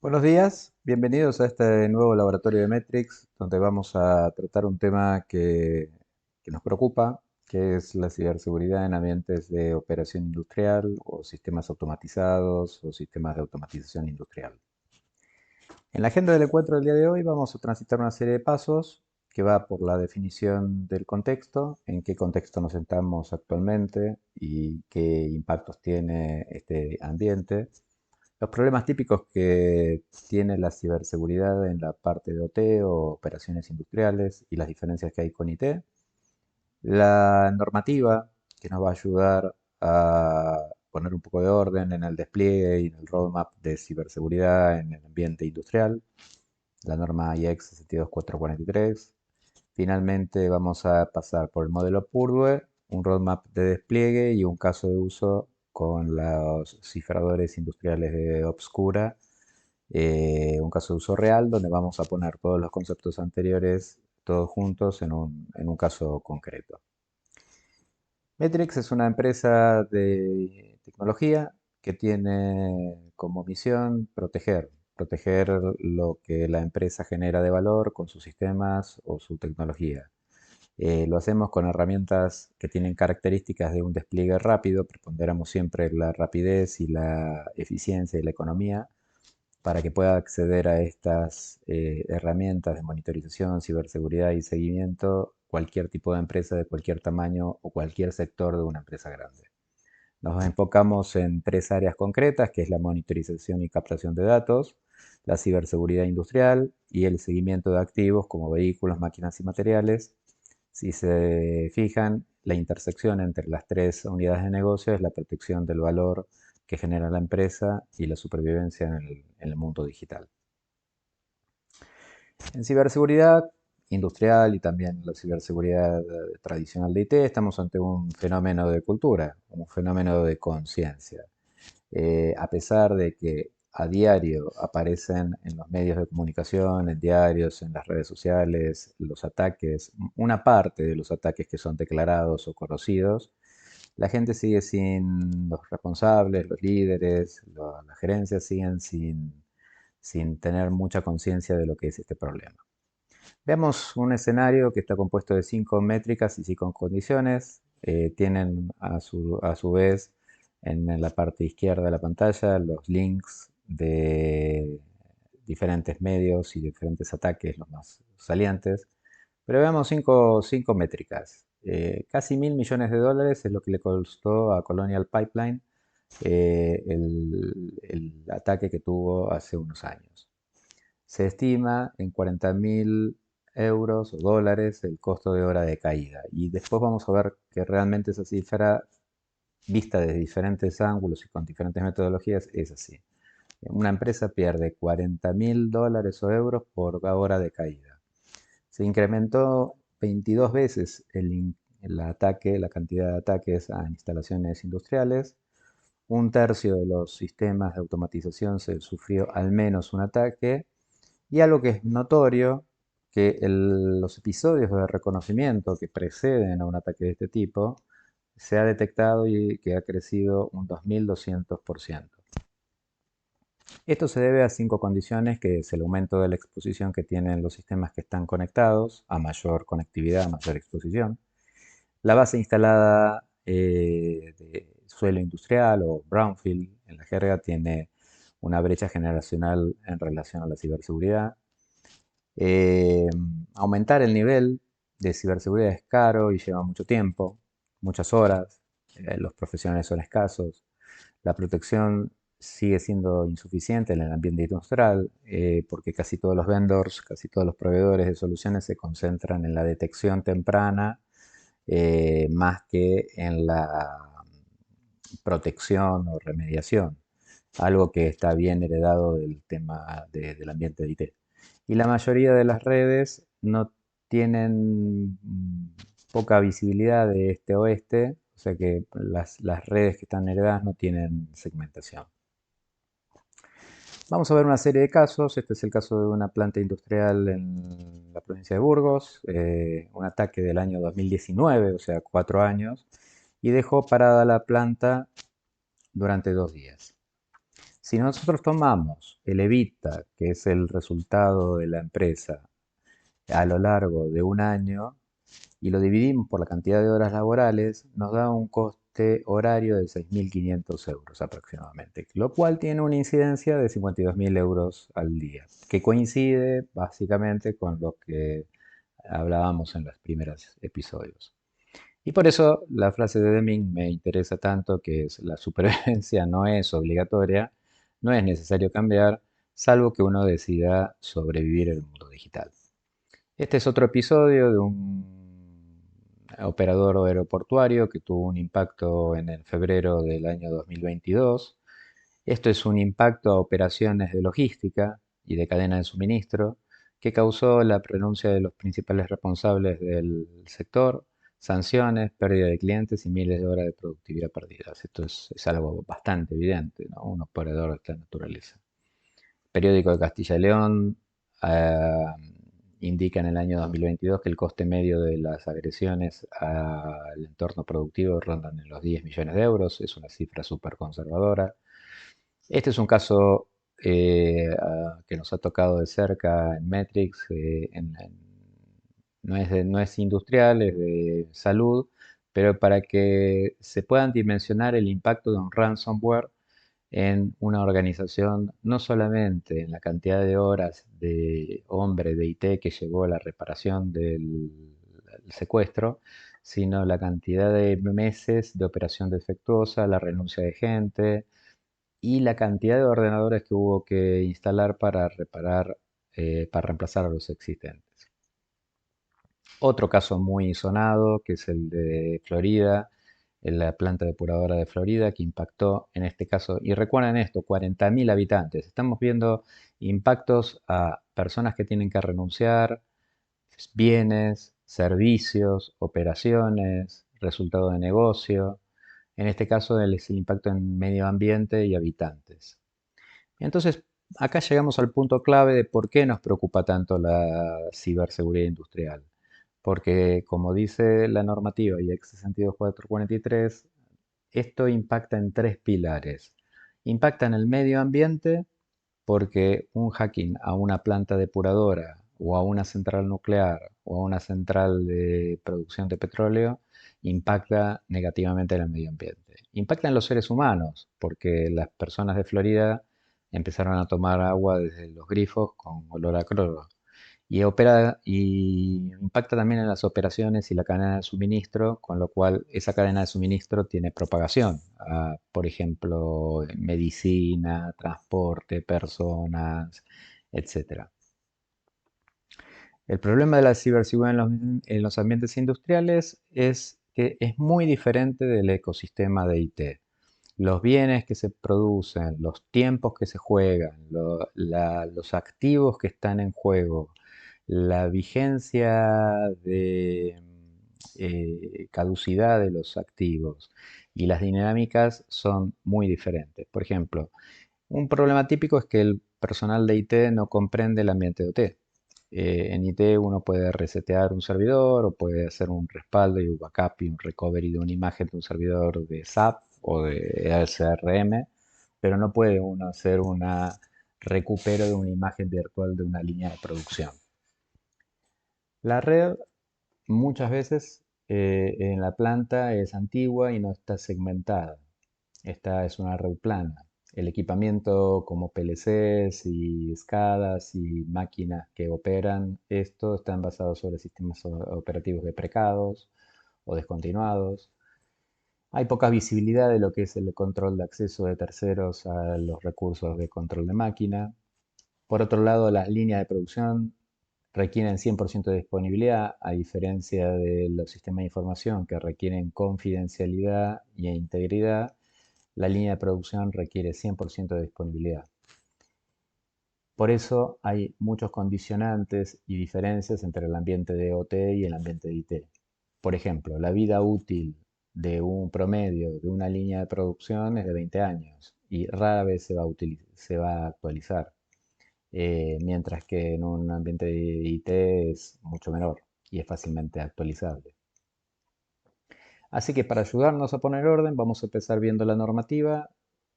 Buenos días, bienvenidos a este nuevo laboratorio de Metrics, donde vamos a tratar un tema que nos preocupa, que es la ciberseguridad en ambientes de operación industrial o sistemas automatizados o sistemas de automatización industrial. En la agenda del encuentro del día de hoy vamos a transitar una serie de pasos que va por la definición del contexto, en qué contexto nos sentamos actualmente y qué impactos tiene este ambiente, los problemas típicos que tiene la ciberseguridad en la parte de OT o operaciones industriales y las diferencias que hay con IT, la normativa que nos va a ayudar a poner un poco de orden en el despliegue y en el roadmap de ciberseguridad en el ambiente industrial, la norma IEC 62443. Finalmente vamos a pasar por el modelo Purdue, un roadmap de despliegue y un caso de uso con los cifradores industriales de Obscura, un caso de uso real donde vamos a poner todos los conceptos anteriores todos juntos en un caso concreto. Metrix es una empresa de tecnología que tiene como misión proteger lo que la empresa genera de valor con sus sistemas o su tecnología. Lo hacemos con herramientas que tienen características de un despliegue rápido, preponderamos siempre la rapidez y la eficiencia y la economía para que pueda acceder a estas herramientas de monitorización, ciberseguridad y seguimiento cualquier tipo de empresa de cualquier tamaño o cualquier sector de una empresa grande. Nos enfocamos en tres áreas concretas, que es la monitorización y captación de datos, la ciberseguridad industrial y el seguimiento de activos como vehículos, máquinas y materiales. Si se fijan, la intersección entre las tres unidades de negocio es la protección del valor que genera la empresa y la supervivencia en el mundo digital. En ciberseguridad industrial y también la ciberseguridad tradicional de IT, estamos ante un fenómeno de cultura, un fenómeno de conciencia. A pesar de que a diario aparecen en los medios de comunicación, en diarios, en las redes sociales, los ataques, una parte de los ataques que son declarados o conocidos, la gente sigue sin, los responsables, los líderes, la gerencia siguen sin tener mucha conciencia de lo que es este problema. Veamos un escenario que está compuesto de 5 métricas y 5 condiciones. Tienen a su vez en la parte izquierda de la pantalla los links de diferentes medios y diferentes ataques, los más salientes. Pero veamos cinco métricas. Casi $1.000 millones es lo que le costó a Colonial Pipeline el ataque que tuvo hace unos años. Se estima en 40.000 euros o dólares el costo de hora de caída. Y después vamos a ver que realmente esa cifra, vista desde diferentes ángulos y con diferentes metodologías, es así. Una empresa pierde 40.000 dólares o euros por hora de caída. Se incrementó 22 veces el ataque, la cantidad de ataques a instalaciones industriales. Un tercio de los sistemas de automatización se sufrió al menos un ataque. Y algo que es notorio, que los episodios de reconocimiento que preceden a un ataque de este tipo se ha detectado y que ha crecido un 2200%. Esto se debe a 5 condiciones, que es el aumento de la exposición que tienen los sistemas que están conectados, a mayor conectividad, a mayor exposición, la base instalada de suelo industrial o brownfield en la jerga tiene una brecha generacional en relación a la ciberseguridad. Eh, Aumentar el nivel de ciberseguridad es caro y lleva mucho tiempo, muchas horas, los profesionales son escasos, la protección sigue siendo insuficiente en el ambiente industrial porque casi todos los vendors, casi todos los proveedores de soluciones se concentran en la detección temprana más que en la protección o remediación, algo que está bien heredado del tema del ambiente de IT. Y la mayoría de las redes no tienen poca visibilidad de este a oeste, o sea que las redes que están heredadas no tienen segmentación. Vamos a ver una serie de casos. Este es el caso de una planta industrial en la provincia de Burgos, un ataque del año 2019, o sea, 4 años, y dejó parada la planta durante 2 días. Si nosotros tomamos el EBITDA, que es el resultado de la empresa a lo largo de un año, y lo dividimos por la cantidad de horas laborales, nos da un coste horario de 6.500 euros aproximadamente, lo cual tiene una incidencia de 52.000 euros al día, que coincide básicamente con lo que hablábamos en los primeros episodios. Y por eso la frase de Deming me interesa tanto, que es: la supervivencia no es obligatoria, no es necesario cambiar, salvo que uno decida sobrevivir en el mundo digital. Este es otro episodio de un operador aeroportuario que tuvo un impacto en el febrero del año 2022. Esto es un impacto a operaciones de logística y de cadena de suministro que causó la renuncia de los principales responsables del sector, sanciones, pérdida de clientes y miles de horas de productividad perdidas. Esto es algo bastante evidente, ¿no? Un operador de esta naturaleza. Periódico de Castilla y León ah, indica en el año 2022 que el coste medio de las agresiones al entorno productivo rondan en los 10 millones de euros. Es una cifra súper conservadora. Este es un caso que nos ha tocado de cerca en Metrix. No es industrial, es de salud, pero para que se puedan dimensionar el impacto de un ransomware en una organización, no solamente en la cantidad de horas de hombre de IT que llevó a la reparación del secuestro, sino la cantidad de meses de operación defectuosa, la renuncia de gente y la cantidad de ordenadores que hubo que instalar para reparar, para reemplazar a los existentes. Otro caso muy sonado, que es el de Florida, en la planta depuradora de Florida, que impactó en este caso, y recuerden esto, 40.000 habitantes. Estamos viendo impactos a personas que tienen que renunciar, bienes, servicios, operaciones, resultado de negocio. En este caso es el impacto en medio ambiente y habitantes. Entonces, acá llegamos al punto clave de por qué nos preocupa tanto la ciberseguridad industrial. Porque, como dice la normativa IEC 62443, esto impacta en tres pilares. Impacta en el medio ambiente porque un hacking a una planta depuradora o a una central nuclear o a una central de producción de petróleo impacta negativamente en el medio ambiente. Impacta en los seres humanos porque las personas de Florida empezaron a tomar agua desde los grifos con olor a cloro. Y impacta también en las operaciones y la cadena de suministro, con lo cual esa cadena de suministro tiene propagación. Por ejemplo, medicina, transporte, personas, etcétera. El problema de la ciberseguridad en los ambientes industriales es que es muy diferente del ecosistema de IT. Los bienes que se producen, los tiempos que se juegan, los activos que están en juego, la vigencia de caducidad de los activos y las dinámicas son muy diferentes. Por ejemplo, un problema típico es que el personal de IT no comprende el ambiente de OT. En IT uno puede resetear un servidor o puede hacer un respaldo y un backup y un recovery de una imagen de un servidor de SAP o de SRM, pero no puede uno hacer un recupero de una imagen virtual de una línea de producción. La red muchas veces en la planta es antigua y no está segmentada. Esta es una red plana. El equipamiento como PLCs y SCADAs y máquinas que operan esto están basados sobre sistemas operativos deprecados o descontinuados. Hay poca visibilidad de lo que es el control de acceso de terceros a los recursos de control de máquina. Por otro lado, las líneas de producción requieren 100% de disponibilidad, a diferencia de los sistemas de información que requieren confidencialidad e integridad. La línea de producción requiere 100% de disponibilidad. Por eso hay muchos condicionantes y diferencias entre el ambiente de OT y el ambiente de IT. Por ejemplo, la vida útil de un promedio de una línea de producción es de 20 años y rara vez se va a actualizar, mientras que en un ambiente de IT es mucho menor y es fácilmente actualizable. Así que para ayudarnos a poner orden, vamos a empezar viendo la normativa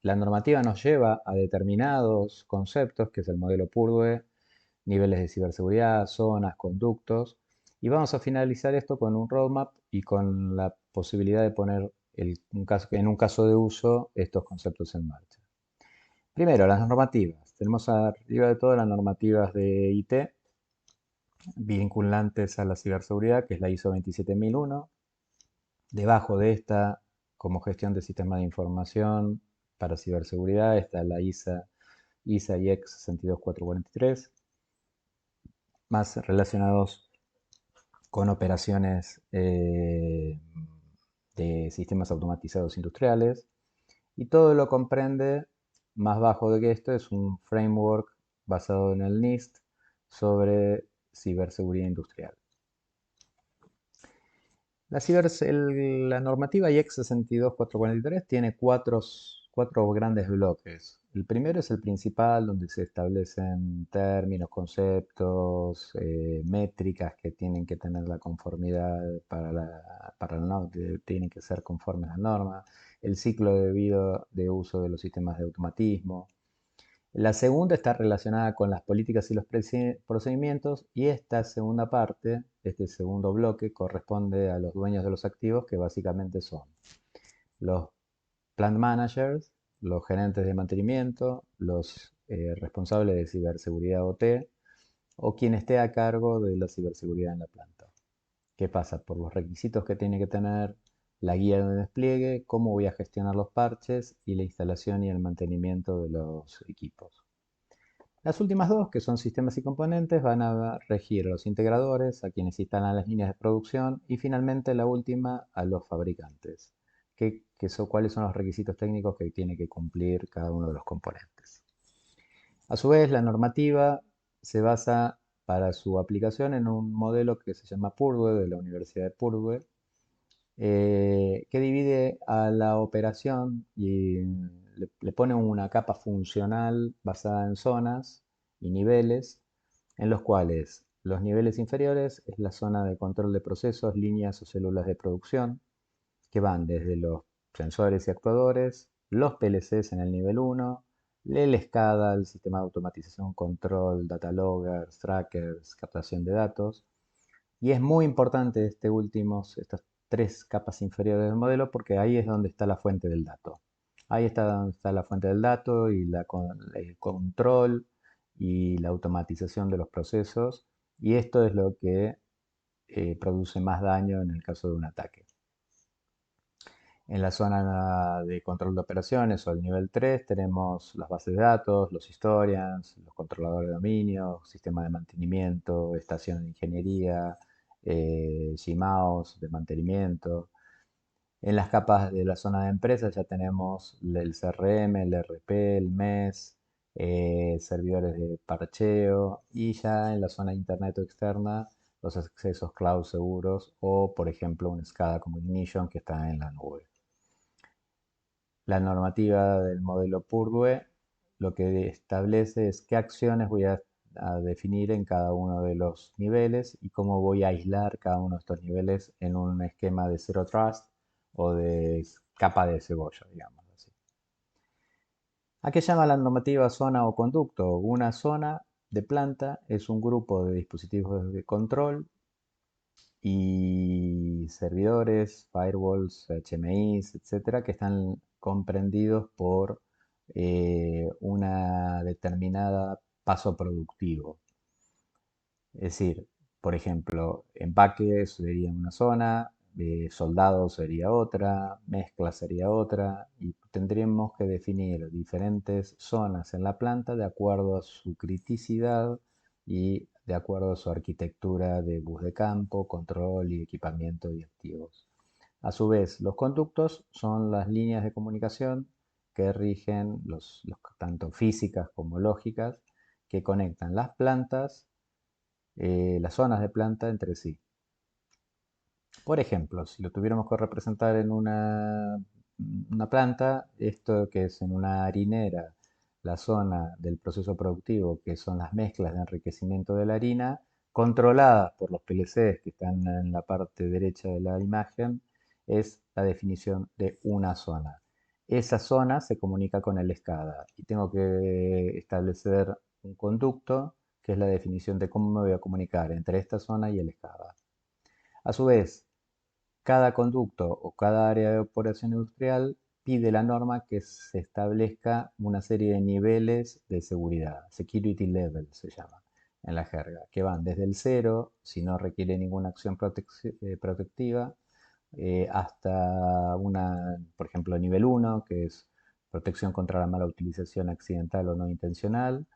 La normativa nos lleva a determinados conceptos, que es el modelo Purdue, niveles de ciberseguridad, zonas, conductos, y vamos a finalizar esto con un roadmap y con la posibilidad de poner en un caso de uso estos conceptos en marcha. Primero, las normativas. Tenemos arriba de todo las normativas de IT vinculantes a la ciberseguridad, que es la ISO 27001. Debajo de esta, como gestión de sistemas de información para ciberseguridad, está la ISA IEC 62443, más relacionados con operaciones de sistemas automatizados industriales. Y todo lo comprende, más bajo de que esto, es un framework basado en el NIST sobre ciberseguridad industrial. La normativa IEC 62443 tiene cuatro grandes bloques. El primero es el principal, donde se establecen términos, conceptos, métricas que tienen que tener la conformidad para la norma, que tienen que ser conformes a la norma, el ciclo de vida de uso de los sistemas de automatismo. La segunda está relacionada con las políticas y los procedimientos, y esta segunda parte, este segundo bloque, corresponde a los dueños de los activos, que básicamente son los plant managers, los gerentes de mantenimiento, los responsables de ciberseguridad OT o quien esté a cargo de la ciberseguridad en la planta. ¿Qué pasa? Por los requisitos que tiene que tener, la guía de despliegue, cómo voy a gestionar los parches y la instalación y el mantenimiento de los equipos. Las últimas dos, que son sistemas y componentes, van a regir a los integradores, a quienes instalan las líneas de producción, y finalmente la última, a los fabricantes, cuáles son los requisitos técnicos que tiene que cumplir cada uno de los componentes. A su vez, la normativa se basa para su aplicación en un modelo que se llama Purdue, de la Universidad de Purdue, que divide a la operación y le pone una capa funcional basada en zonas y niveles, en los cuales los niveles inferiores es la zona de control de procesos, líneas o células de producción, que van desde los sensores y actuadores, los PLCs en el nivel 1, el SCADA, el sistema de automatización, control, data loggers, trackers, captación de datos. Y es muy importante estas tres capas inferiores del modelo, porque ahí es donde está la fuente del dato. Ahí está donde está la fuente del dato y el control y la automatización de los procesos. Y esto es lo que produce más daño en el caso de un ataque. En la zona de control de operaciones o el nivel 3 tenemos las bases de datos, los historians, los controladores de dominio, sistema de mantenimiento, estación de ingeniería, GMAOS de mantenimiento. En las capas de la zona de empresas ya tenemos el CRM, el RP, el MES, servidores de parcheo, y ya en la zona de internet o externa los accesos cloud seguros, o por ejemplo un SCADA como Ignition que está en la nube. La normativa del modelo Purdue lo que establece es qué acciones voy a definir en cada uno de los niveles y cómo voy a aislar cada uno de estos niveles en un esquema de Zero Trust o de capa de cebolla, digamos así. ¿A qué llama la normativa zona o conducto? Una zona de planta es un grupo de dispositivos de control y servidores, firewalls, HMIs, etcétera, que están comprendidos por una determinada paso productivo. Es decir, por ejemplo, empaque sería una zona, soldado sería otra, mezcla sería otra, y tendríamos que definir diferentes zonas en la planta de acuerdo a su criticidad y de acuerdo a su arquitectura de bus de campo, control y equipamiento y activos. A su vez, los conductos son las líneas de comunicación que rigen tanto físicas como lógicas, que conectan las plantas, las zonas de planta entre sí. Por ejemplo, si lo tuviéramos que representar en una planta, esto que es en una harinera, la zona del proceso productivo, que son las mezclas de enriquecimiento de la harina, controladas por los PLCs que están en la parte derecha de la imagen, es la definición de una zona. esa zona se comunica con el SCADA y tengo que establecer un conducto, que es la definición de cómo me voy a comunicar entre esta zona y el SCADA. A su vez, cada conducto o cada área de operación industrial pide la norma que se establezca una serie de niveles de seguridad, security level se llama en la jerga, que van desde el cero, si no requiere ninguna acción protectiva, hasta una, por ejemplo, nivel uno, que es protección contra la mala utilización accidental o no intencional,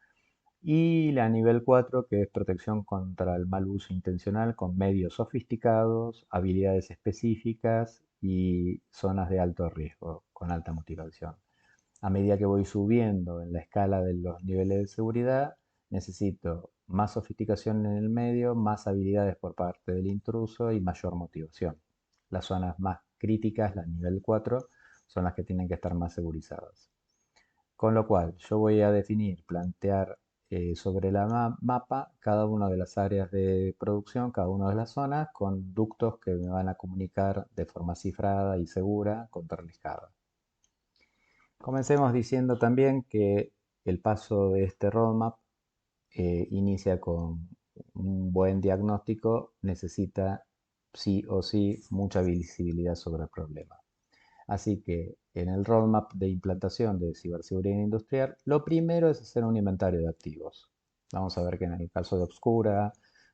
y la nivel 4, que es protección contra el mal uso intencional con medios sofisticados, habilidades específicas y zonas de alto riesgo con alta motivación. A medida que voy subiendo en la escala de los niveles de seguridad, necesito más sofisticación en el medio, más habilidades por parte del intruso y mayor motivación. Las zonas más críticas, la nivel 4, son las que tienen que estar más segurizadas. Con lo cual, yo voy a definir, plantear sobre la mapa cada una de las áreas de producción, cada una de las zonas, con ductos que me van a comunicar de forma cifrada y segura contra la escala. Comencemos diciendo también que el paso de este roadmap inicia con un buen diagnóstico, necesita sí o sí mucha visibilidad sobre el problema. Así que en el roadmap de implantación de ciberseguridad industrial, lo primero es hacer un inventario de activos. Vamos a ver que en el caso de Obscura,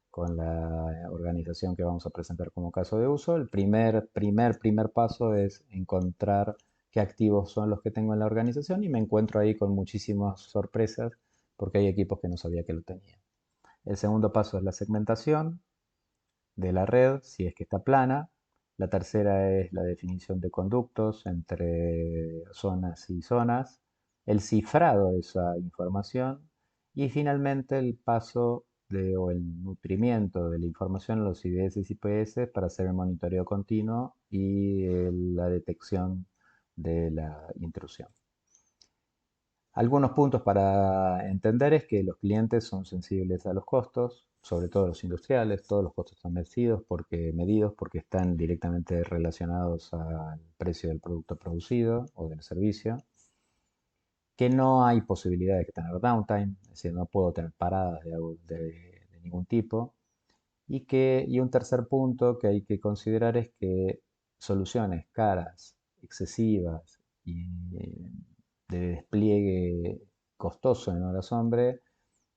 con la organización que vamos a presentar como caso de uso, el primer paso es encontrar qué activos son los que tengo en la organización y me encuentro ahí con muchísimas sorpresas porque hay equipos que no sabía que lo tenían. El segundo paso es la segmentación de la red, si es que está plana. La tercera es la definición de conductos entre zonas y zonas, el cifrado de esa información y finalmente el paso o el nutrimiento de la información en los IDS y IPS para hacer el monitoreo continuo y la detección de la intrusión. Algunos puntos para entender es que los clientes son sensibles a los costos, sobre todo los industriales, todos los costos están medidos porque están directamente relacionados al precio del producto producido o del servicio, que no hay posibilidad de tener downtime, es decir, no puedo tener paradas de ningún tipo, y un tercer punto que hay que considerar es que soluciones caras, excesivas y de despliegue costoso en horas hombre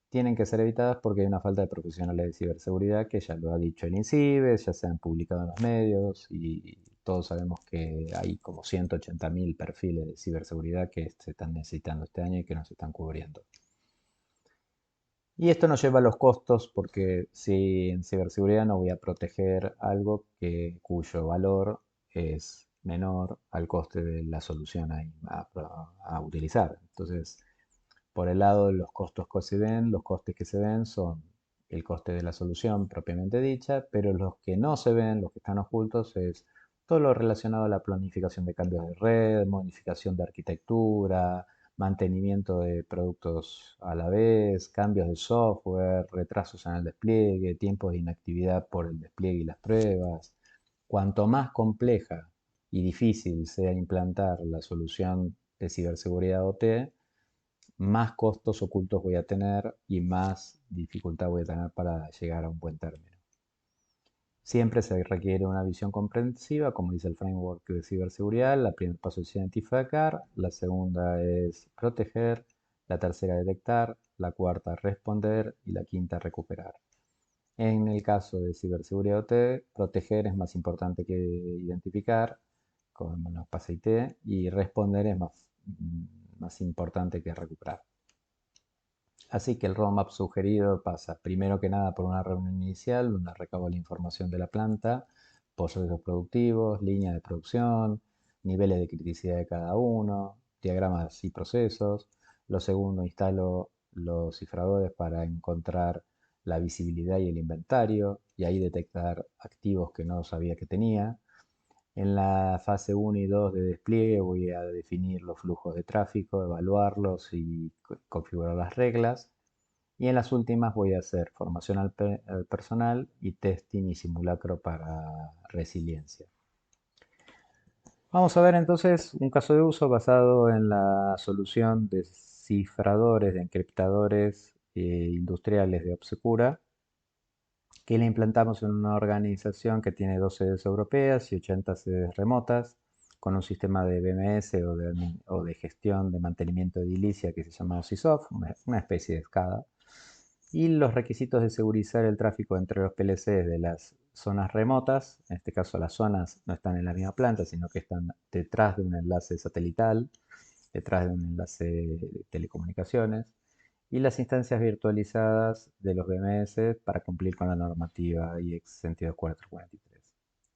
tienen que ser evitadas porque hay una falta de profesionales de ciberseguridad que ya lo ha dicho el INCIBE, ya se han publicado en los medios y todos sabemos que hay como 180.000 perfiles de ciberseguridad que se están necesitando este año y que no se están cubriendo. Y esto nos lleva a los costos porque si en ciberseguridad no voy a proteger algo cuyo valor es menor al coste de la solución a utilizar. Entonces, por el lado de los costos que se ven, los costes que se ven son el coste de la solución propiamente dicha, pero los que no se ven, los que están ocultos, es todo lo relacionado a la planificación de cambios de red, modificación de arquitectura, mantenimiento de productos a la vez, cambios de software, retrasos en el despliegue, tiempos de inactividad por el despliegue y las pruebas. Cuanto más compleja y difícil sea implantar la solución de ciberseguridad OT, más costos ocultos voy a tener y más dificultad voy a tener para llegar a un buen término. Siempre se requiere una visión comprensiva, como dice el framework de ciberseguridad. El primer paso es identificar, la segunda es proteger, la tercera detectar, la cuarta responder y la quinta recuperar. En el caso de ciberseguridad OT, proteger es más importante que identificar, como nos pasa IT, y responder es más importante que recuperar. Así que el roadmap sugerido pasa primero que nada por una reunión inicial donde recabo la información de la planta, procesos productivos, líneas de producción, niveles de criticidad de cada uno, diagramas y procesos. Lo segundo, instalo los cifradores para encontrar la visibilidad y el inventario y ahí detectar activos que no sabía que tenía. En la fase 1 y 2 de despliegue voy a definir los flujos de tráfico, evaluarlos y configurar las reglas. Y en las últimas voy a hacer formación al personal y testing y simulacro para resiliencia. Vamos a ver entonces un caso de uso basado en la solución de cifradores, de encriptadores industriales de Opsecura, que la implantamos en una organización que tiene 2 sedes europeas y 80 sedes remotas, con un sistema de BMS o de gestión de mantenimiento de edilicia que se llama OSISOF, una especie de SCADA, y los requisitos de segurizar el tráfico entre los PLCs de las zonas remotas, en este caso las zonas no están en la misma planta, sino que están detrás de un enlace satelital, detrás de un enlace de telecomunicaciones, y las instancias virtualizadas de los BMS para cumplir con la normativa IEC 62443.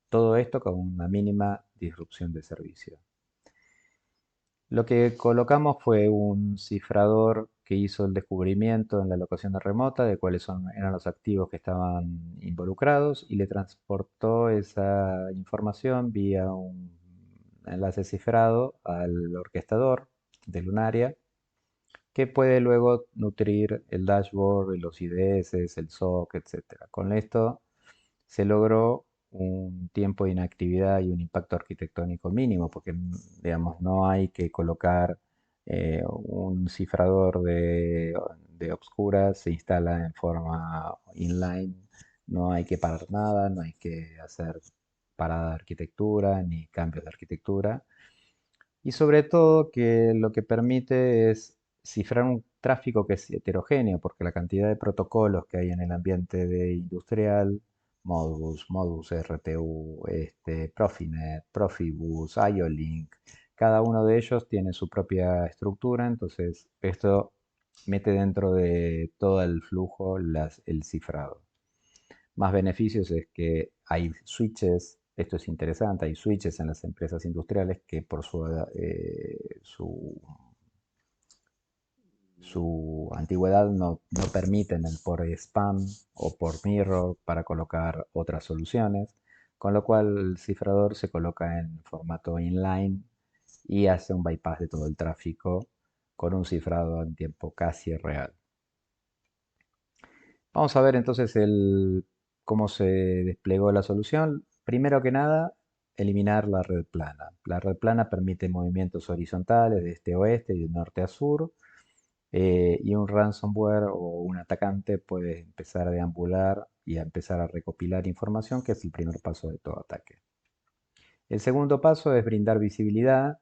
Todo esto con una mínima disrupción de servicio. Lo que colocamos fue un cifrador que hizo el descubrimiento en la locación de remota de eran los activos que estaban involucrados y le transportó esa información vía un enlace cifrado al orquestador de Lunaria, que puede luego nutrir el dashboard, los IDS, el SOC, etc. Con esto se logró un tiempo de inactividad y un impacto arquitectónico mínimo, porque digamos, no hay que colocar un cifrador de obscuras, se instala en forma inline, no hay que parar nada, no hay que hacer parada de arquitectura ni cambios de arquitectura. Y sobre todo que lo que permite es cifrar un tráfico que es heterogéneo, porque la cantidad de protocolos que hay en el ambiente de industrial, Modbus, RTU, Profinet, Profibus, IO-Link, cada uno de ellos tiene su propia estructura, entonces esto mete dentro de todo el flujo el cifrado. Más beneficios es que hay switches, esto es interesante, hay switches en las empresas industriales que por su antigüedad no permiten el por spam o por mirror para colocar otras soluciones, con lo cual el cifrador se coloca en formato inline y hace un bypass de todo el tráfico con un cifrado en tiempo casi real. Vamos a ver entonces cómo se desplegó la solución. Primero que nada, eliminar la red plana. La red plana permite movimientos horizontales de este a oeste y de norte a sur, y un ransomware o un atacante puede empezar a deambular y a empezar a recopilar información, que es el primer paso de todo ataque. El segundo paso es brindar visibilidad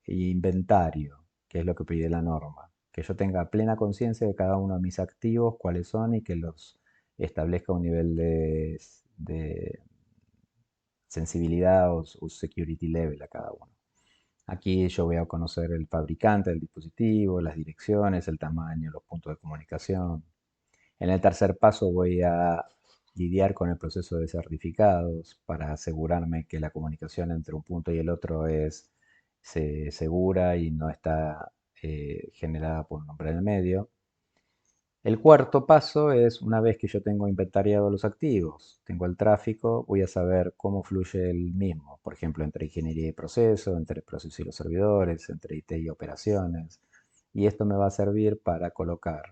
e inventario, que es lo que pide la norma. Que yo tenga plena conciencia de cada uno de mis activos, cuáles son y que los establezca un nivel de sensibilidad o security level a cada uno. Aquí yo voy a conocer el fabricante del dispositivo, las direcciones, el tamaño, los puntos de comunicación. En el tercer paso voy a lidiar con el proceso de certificados para asegurarme que la comunicación entre un punto y el otro es segura y no está generada por un nombre en el medio. El cuarto paso es, una vez que yo tengo inventariado los activos, tengo el tráfico, voy a saber cómo fluye el mismo, por ejemplo, entre ingeniería y proceso, entre proceso y los servidores, entre IT y operaciones. Y esto me va a servir para colocar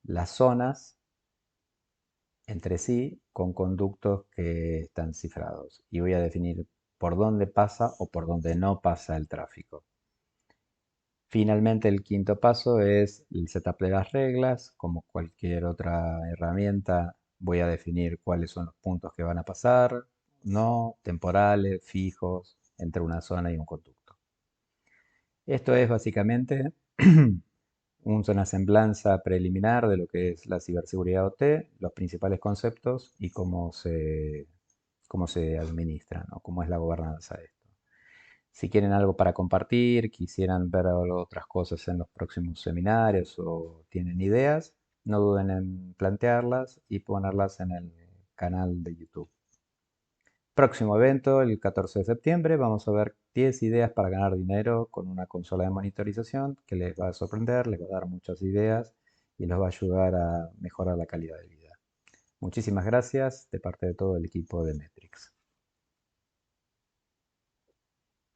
las zonas entre sí con conductos que están cifrados. Y voy a definir por dónde pasa o por dónde no pasa el tráfico. Finalmente, el quinto paso es el setup de las reglas. Como cualquier otra herramienta, voy a definir cuáles son los puntos que van a pasar, no, temporales, fijos, entre una zona y un conducto. Esto es básicamente una semblanza preliminar de lo que es la ciberseguridad OT, los principales conceptos y cómo se administra, ¿no? Cómo es la gobernanza de esto. Si quieren algo para compartir, quisieran ver otras cosas en los próximos seminarios o tienen ideas, no duden en plantearlas y ponerlas en el canal de YouTube. Próximo evento, el 14 de septiembre, vamos a ver 10 ideas para ganar dinero con una consola de monitorización que les va a sorprender, les va a dar muchas ideas y les va a ayudar a mejorar la calidad de vida. Muchísimas gracias de parte de todo el equipo de Metrix.